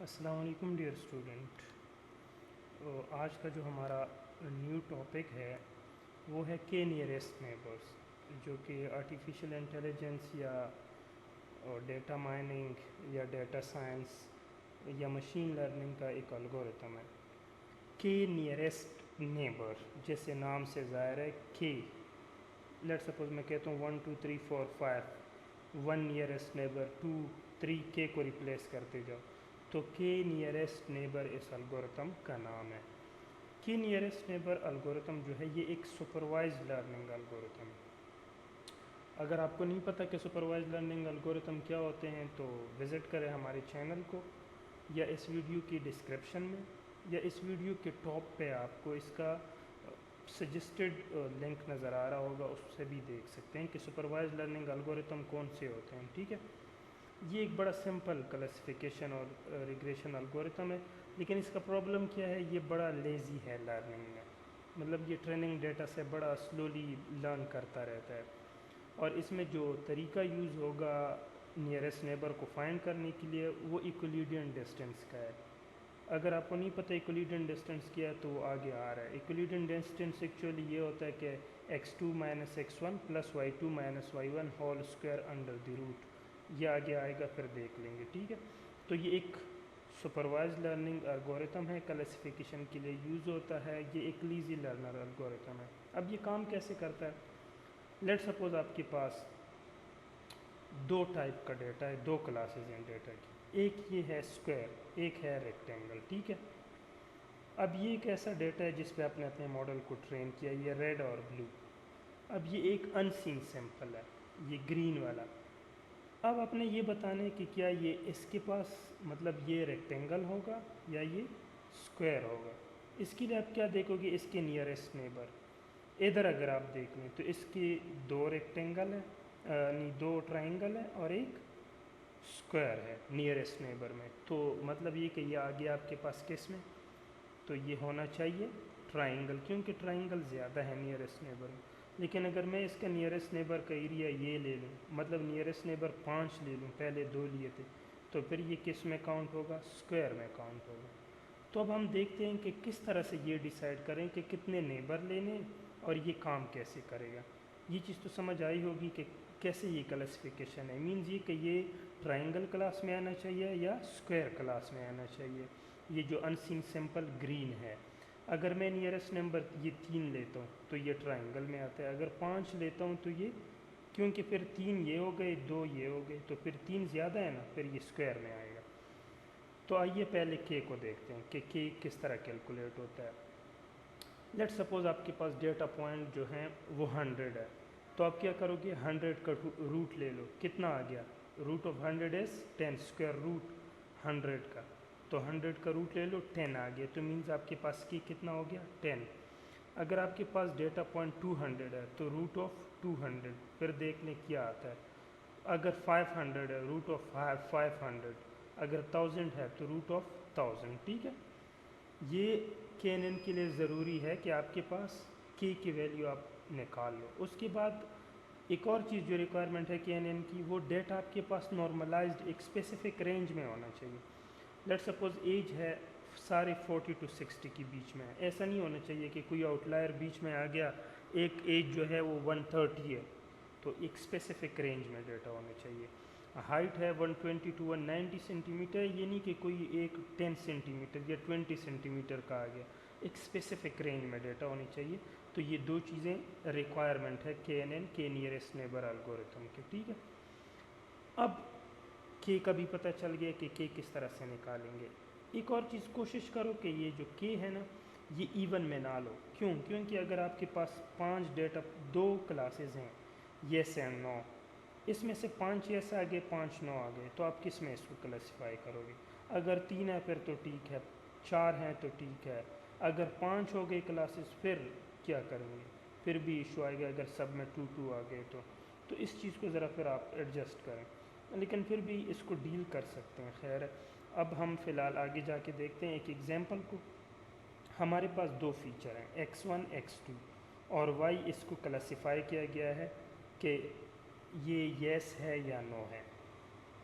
السلام علیکم dear student. آج کا جو ہمارا نیو ٹاپک ہے وہ ہے کے نیئرسٹ نیبرس، جو کہ آرٹیفیشیل انٹیلیجنس یا ڈیٹا مائننگ یا ڈیٹا سائنس یا مشین لرننگ کا ایک الگورتھم ہے. کے نیئرسٹ نیبر جیسے نام سے ظاہر ہے کے. لیٹ سپوز میں کہتا ہوں 1 2 3 4 5، 1 نیئرسٹ نیبر 2 3 کے کو ریپلیس کرتے جاؤ، تو کے نیئرسٹ نیبر اس الگورتھم کا نام ہے. کے نیئرسٹ نیبر الگورتھم جو ہے یہ ایک سپروائزڈ لرننگ الگورتھم ہے. اگر آپ کو نہیں پتہ کہ سپروائزڈ لرننگ الگورتھم کیا ہوتے ہیں تو وزٹ کریں ہمارے چینل کو، یا اس ویڈیو کی ڈسکرپشن میں یا اس ویڈیو کے ٹاپ پہ آپ کو اس کا سجسٹڈ لنک نظر آ رہا ہوگا، اس سے بھی دیکھ سکتے ہیں کہ سپروائزڈ لرننگ الگورتھم کون سے ہوتے ہیں. ٹھیک ہے، یہ ایک بڑا سمپل کلاسیفیکیشن اور ریگریشن الگورتھم ہے، لیکن اس کا پرابلم کیا ہے، یہ بڑا لیزی ہے لرننگ میں. مطلب یہ ٹریننگ ڈیٹا سے بڑا سلولی لرن کرتا رہتا ہے، اور اس میں جو طریقہ یوز ہوگا نیئرسٹ نیبر کو فائنڈ کرنے کے لیے وہ ایکولیڈین ڈسٹینس کا ہے. اگر آپ کو نہیں پتہ ایکولیڈین ڈسٹینس کیا ہے تو وہ آگے آ رہا ہے. ایکولیڈین ڈسٹینس ایکچولی یہ ہوتا ہے کہ x2 - x1 + y2 - y1 whole square under the root. یہ آگے آئے گا، پھر دیکھ لیں گے. ٹھیک ہے، تو یہ ایک سپروائزڈ لرننگ الگورتھم ہے، کلاسیفیکیشن کے لیے یوز ہوتا ہے. یہ ایک لیزی لرنر الگورتھم ہے. اب یہ کام کیسے کرتا ہے؟ لیٹ سپوز آپ کے پاس دو ٹائپ کا ڈیٹا ہے، دو کلاسز ہیں ڈیٹا کی. ایک یہ ہے اسکوائر، ایک ہے ریکٹینگل. ٹھیک ہے، اب یہ ایک ایسا ڈیٹا ہے جس پہ آپ نے اپنے ماڈل کو ٹرین کیا، یہ ریڈ اور بلو. اب یہ ایک ان سین سیمپل ہے، یہ گرین والا. اب آپ نے یہ بتانا ہے کہ کیا یہ اس کے پاس مطلب یہ ریکٹینگل ہوگا یا یہ اسکوائر ہوگا. اس کے لیے آپ کیا دیکھو گے، اس کے نیئرسٹ نیبر. ادھر اگر آپ دیکھ لیں تو اس کی دو ریکٹینگل ہیں، یعنی دو ٹرائنگل ہیں اور ایک اسکوائر ہے نیئرسٹ نیبر میں. تو مطلب یہ کہ یہ آگے آپ کے پاس کس میں، تو یہ ہونا چاہیے ٹرائنگل، کیونکہ ٹرائنگل زیادہ ہے نیئرسٹ نیبر میں. لیکن اگر میں اس کا نیئرسٹ نیبر کا ایریا یہ لے لوں، مطلب نیئرسٹ نیبر 5 لے لوں، پہلے 2 لیے تھے، تو پھر یہ کس میں کاؤنٹ ہوگا، اسکوائر میں کاؤنٹ ہوگا. تو اب ہم دیکھتے ہیں کہ کس طرح سے یہ ڈیسائیڈ کریں کہ کتنے نیبر لینے اور یہ کام کیسے کرے گا. یہ چیز تو سمجھ آئی ہوگی کہ کیسے یہ کلاسیفیکیشن ہے. مینز یہ کہ یہ ٹرائنگل کلاس میں آنا چاہیے یا اسکوائر کلاس میں آنا چاہیے. یہ جو ان سین سمپل گرین ہے، اگر میں نیئرسٹ نمبر یہ 3 لیتا ہوں تو یہ ٹرائنگل میں آتا ہے. اگر 5 لیتا ہوں تو یہ، کیونکہ پھر 3 یہ ہو گئے 2 یہ ہو گئے، تو پھر 3 زیادہ ہے نا، پھر یہ اسکوائر میں آئے گا. تو آئیے پہلے کے کو دیکھتے ہیں کہ کے کس طرح کیلکولیٹ ہوتا ہے. لیٹ سپوز آپ کے پاس ڈیٹا پوائنٹ جو ہیں وہ 100 ہے، تو آپ کیا کرو گے، 100 کا روٹ لے لو. کتنا آ گیا، root of 100 is 10، square root 100 کا. تو 100 کا روٹ لے لو، 10 آ گیا، تو مینز آپ کے پاس کی کتنا ہو گیا، 10. اگر آپ کے پاس ڈیٹا پوائنٹ 200 ہے تو روٹ آف 200، پھر دیکھ لیں کیا آتا ہے. اگر 500 ہے، روٹ آف 500. اگر 1000 ہے تو روٹ آف 1000. ٹھیک ہے، یہ کے این این کے لیے ضروری ہے کہ آپ کے پاس کے کی ویلیو آپ نکال لو. اس کے بعد ایک اور چیز جو ریکوائرمنٹ ہے کے این این کی، وہ ڈیٹا آپ کے پاس نارملائزڈ ایک اسپیسیفک رینج میں ہونا چاہیے. لیٹ سپوز ایج ہے سارے 40 to 60 کے بیچ میں ہے. ایسا نہیں ہونا چاہیے کہ کوئی آؤٹ لائر بیچ میں آ گیا، ایک ایج جو ہے وہ 130 ہے. تو ایک اسپیسیفک رینج میں ڈیٹا ہونا چاہیے. ہائٹ ہے 120 to 190 سینٹی میٹر، یہ نہیں کہ کوئی ایک 10 سینٹی میٹر یا 20 سینٹی میٹر کا آ گیا. ایک اسپیسیفک رینج میں ڈیٹا ہونی چاہیے. تو یہ دو چیزیں ریکوائرمنٹ ہے کے این این کے نیئرسٹ نیبر الگورتھم کے. ٹھیک ہے، اب کے کا بھی پتہ چل گیا کہ کے کس طرح سے نکالیں گے. ایک اور چیز کوشش کرو کہ یہ جو کے ہے نا یہ ایون میں نہ لو. کیوں؟ کیونکہ اگر آپ کے پاس 5 ڈیٹا، 2 کلاسز ہیں یس اینڈ نو، اس میں سے 5 یس آ گئے 5 نو آ گئے، تو آپ کس میں اس کو کلاسیفائی کرو گے؟ اگر 3 ہے پھر تو ٹھیک ہے، 4 ہیں تو ٹھیک ہے، اگر 5 ہو گئے کلاسز پھر کیا کریں گے؟ پھر بھی ایشو آئے گا اگر سب میں 2 آ گئے تو اس چیز کو ذرا پھر آپ ایڈجسٹ کریں. لیکن پھر بھی اس کو ڈیل کر سکتے ہیں. خیر، اب ہم فی الحال آگے جا کے دیکھتے ہیں ایک ایگزامپل کو. ہمارے پاس 2 فیچر ہیں x1 x2 اور y اس کو کلاسیفائی کیا گیا ہے کہ یہ یس ہے یا نو ہے.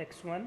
X1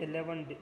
11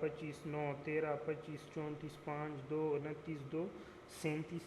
25, 9, 13, 25, 34, 5, 2, 29, 2, 37।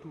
2।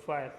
5,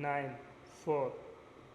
9, 4,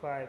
5,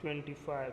25,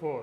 4।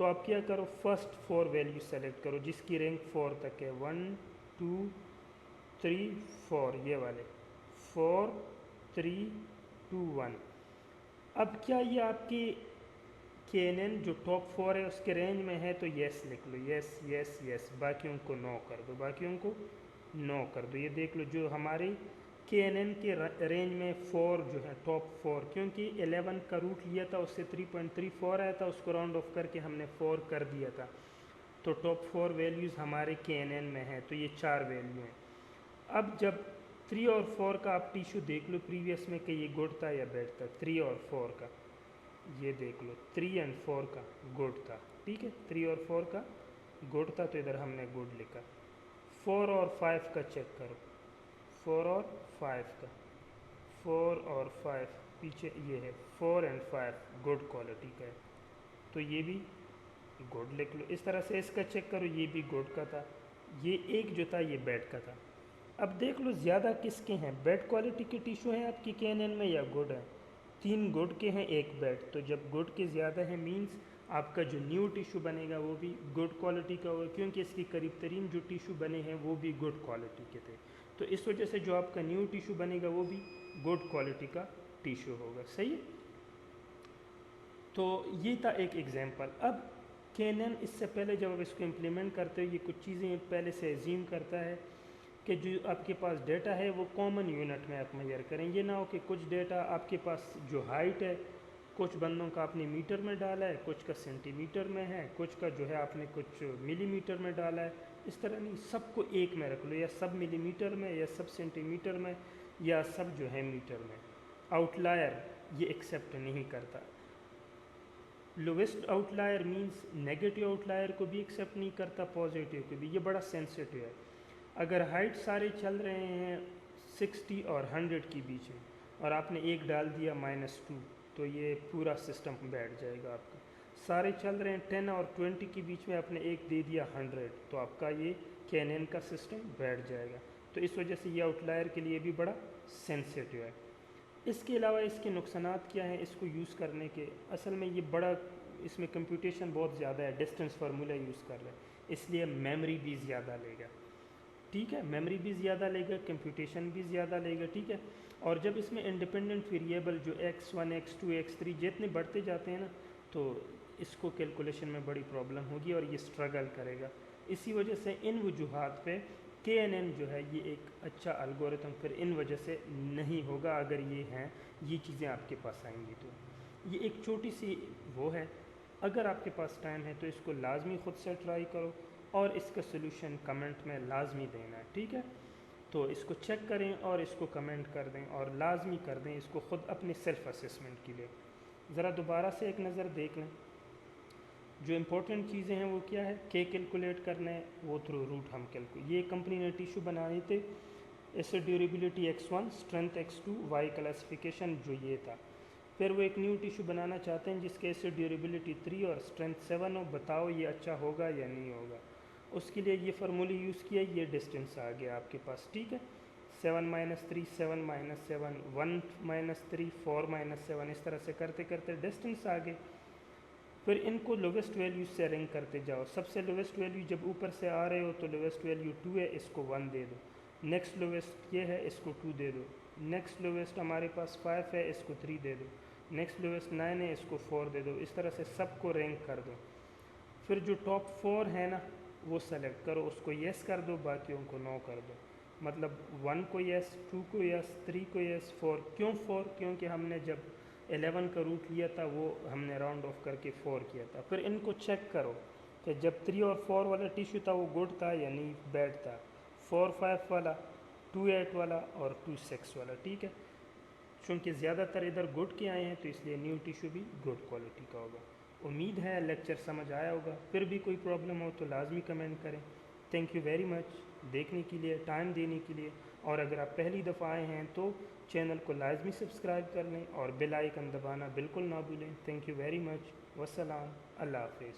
تو آپ کیا کرو فرسٹ 4 ویلیو سیلیکٹ کرو جس کی رینک 4 تک ہے 1 2 3 4 یہ والے 4 3 2 1. اب کیا یہ آپ کی کے این این جو ٹاپ 4 ہے اس کے رینج میں ہے تو یس لکھ لو, یس یس یس, باقیوں کو نو کر دو, باقیوں کو نو کر دو. یہ دیکھ لو جو ہماری کے این این کے رینج میں 4 جو ہے ٹاپ 4, کیونکہ 11 کا روٹ لیا تھا اس سے 3.34 آیا تھا, اس کو راؤنڈ آف کر کے ہم نے 4 کر دیا تھا, تو ٹاپ 4 ویلیوز ہمارے کے این این میں ہیں, تو یہ 4 ویلیو ہیں. اب جب 3 اور 4 کا آپ ٹیشو دیکھ لو پریویس میں کہ یہ گڈ تھا یا بیڈ تھا. 3 اور 4 کا یہ دیکھ لو 3 اینڈ 4 کا گڈ تھا, ٹھیک ہے, 3 اور 4 کا گڈ تھا تو ادھر ہم نے گڈ لکھا. 4 اور 5 کا چیک کرو, 4 اور 5 کا, 4 اور 5 پیچھے یہ ہے 4 اینڈ 5 گڈ کوالٹی کا ہے تو یہ بھی گڈ لکھ لو. اس طرح سے اس کا چیک کرو, یہ بھی گڈ کا تھا, یہ ایک جو تھا یہ بیڈ کا تھا. اب دیکھ لو زیادہ کس کے ہیں, بیڈ کوالٹی کے ٹیشو ہیں آپ کی کے این این میں یا گڈ ہیں. 3 گڈ کے ہیں 1 بیڈ, تو جب گڈ کے زیادہ ہیں مینس آپ کا جو نیو ٹیشو بنے گا وہ بھی گڈ کوالٹی کا ہوگا, کیونکہ اس کی قریب ترین جو ٹیشو بنے ہیں وہ بھی گڈ کوالٹی کے تھے, تو اس وجہ سے جو آپ کا نیو ٹیشو بنے گا وہ بھی گڈ کوالٹی کا ٹیشو ہوگا. صحیح ہے, تو یہ تھا ایک ایگزامپل. اب کے این این اس سے پہلے جب آپ اس کو امپلیمنٹ کرتے ہو یہ کچھ چیزیں پہلے سے ایزیوم کرتا ہے کہ جو آپ کے پاس ڈیٹا ہے وہ کامن یونٹ میں آپ میئر کریں. یہ نہ ہو کہ کچھ ڈیٹا آپ کے پاس جو ہائٹ ہے کچھ بندوں کا آپ نے میٹر میں ڈالا ہے, کچھ کا سینٹی میٹر میں ہے, کچھ کا جو ہے آپ نے کچھ ملی میٹر میں ڈالا ہے. اس طرح نہیں, سب کو ایک میں رکھ لو, یا سب ملی میٹر میں, یا سب سینٹی میٹر میں, یا سب جو ہے میٹر میں. آؤٹ لائر یہ ایکسیپٹ نہیں کرتا. Lowest outlier means negative outlier کو بھی ایکسیپٹ نہیں کرتا, پازیٹیو کو بھی. یہ بڑا سینسیٹیو ہے. اگر ہائٹ سارے چل رہے ہیں 60 اور 100 کے بیچ میں اور آپ نے ایک ڈال دیا -2 تو یہ پورا سسٹم بیٹھ جائے گا آپ کا. سارے چل رہے ہیں 10 اور 20 کے بیچ میں آپ نے ایک دے دیا 100 تو آپ کا یہ کے این این کا سسٹم بیٹھ جائے گا. تو اس وجہ سے یہ آؤٹ لائر کے لیے بھی بڑا سینسیٹیو ہے. اس کے علاوہ اس کے نقصانات کیا ہیں اس کو یوز کرنے کے؟ اصل میں یہ بڑا, اس میں کمپیوٹیشن بہت زیادہ ہے, ڈسٹنس فارمولہ یوز کر رہے ہیں اس لیے میموری بھی زیادہ لے گا. ٹھیک ہے, میموری بھی زیادہ لے گا, کمپیوٹیشن بھی زیادہ لے گا. ٹھیک ہے, اور جب اس میں انڈیپینڈنٹ ویریبل جو x1 x2 x3 جتنے بڑھتے جاتے ہیں نا تو اس کو کیلکولیشن میں بڑی پرابلم ہوگی اور یہ سٹرگل کرے گا. اسی وجہ سے ان وجوہات پہ کے این این جو ہے یہ ایک اچھا الگورتھم پھر ان وجہ سے نہیں ہوگا. اگر یہ ہیں یہ چیزیں آپ کے پاس آئیں گی تو یہ ایک چھوٹی سی وہ ہے. اگر آپ کے پاس ٹائم ہے تو اس کو لازمی خود سے ٹرائی کرو اور اس کا سلوشن کمنٹ میں لازمی دینا ہے. ٹھیک ہے, تو اس کو چیک کریں اور اس کو کمنٹ کر دیں اور لازمی کر دیں اس کو خود اپنی سیلف اسسمنٹ کے لیے. ذرا دوبارہ سے ایک نظر دیکھ لیں. جو امپورٹنٹ چیزیں ہیں وہ کیا ہے, کے کیلکولیٹ کرنا ہے وہ تھرو روٹ ہم یہ کمپنی نے ٹیشو بنانے تھے. ایسے durability x1 strength x2 Y classification جو یہ تھا. پھر وہ ایک نیو ٹیشو بنانا چاہتے ہیں جس کے ایسے ڈیوریبلٹی 3 اور اسٹرینتھ 7 ہو. بتاؤ یہ اچھا ہوگا یا نہیں ہوگا. اس کے لیے یہ فارمولی یوز کیا, یہ ڈسٹینس آ گیا آپ کے پاس. ٹھیک ہے, 7 - 3 7 - 7 1 - 3 4 - 7 اس طرح سے کرتے کرتے ڈسٹینس آ گئے. پھر ان کو لویسٹ ویلیو سے رینک کرتے جاؤ. سب سے لویسٹ ویلیو جب اوپر سے آ رہے ہو تو لویسٹ ویلیو 2 ہے, اس کو 1 دے دو. نیکسٹ لویسٹ یہ ہے, اس کو 2 دے دو. نیکسٹ لویسٹ ہمارے پاس 5 ہے, اس کو 3 دے دو. نیکسٹ لویسٹ 9 ہے, اس کو 4 دے دو. اس طرح سے سب کو رینک کر دو. پھر جو ٹاپ 4 ہے نا وہ سلیکٹ کرو, اس کو یس کر دو, باقیوں کو نو کر دو. مطلب 1 کو یس, 2 کو یس, 3 کو یس, 4. کیوں 4؟ کیونکہ ہم نے جب 11 کا روٹ لیا تھا وہ ہم نے راؤنڈ آف کر کے 4 کیا تھا. پھر ان کو چیک کرو کہ جب 3 اور 4 والا ٹیشو تھا وہ گڈ تھا یا نہیں بیڈ تھا. 4 5 والا, 2 8 والا اور 2 6 والا. ٹھیک ہے, چونکہ زیادہ تر ادھر گڈ کے آئے ہیں تو اس لیے نیو ٹیشو بھی گڈ کوالٹی کا ہوگا. امید ہے لیکچر سمجھ آیا ہوگا. پھر بھی کوئی پرابلم ہو تو لازمی کمنٹ کریں. تھینک یو ویری مچ دیکھنے کے لیے, ٹائم دینے کے لیے. اور اگر آپ پہلی دفعہ آئے ہیں تو چینل کو لازمی سبسکرائب کر لیں اور بیل آئیکن دبانا بالکل نہ بھولیں. Thank you very much. والسلام, اللہ حافظ.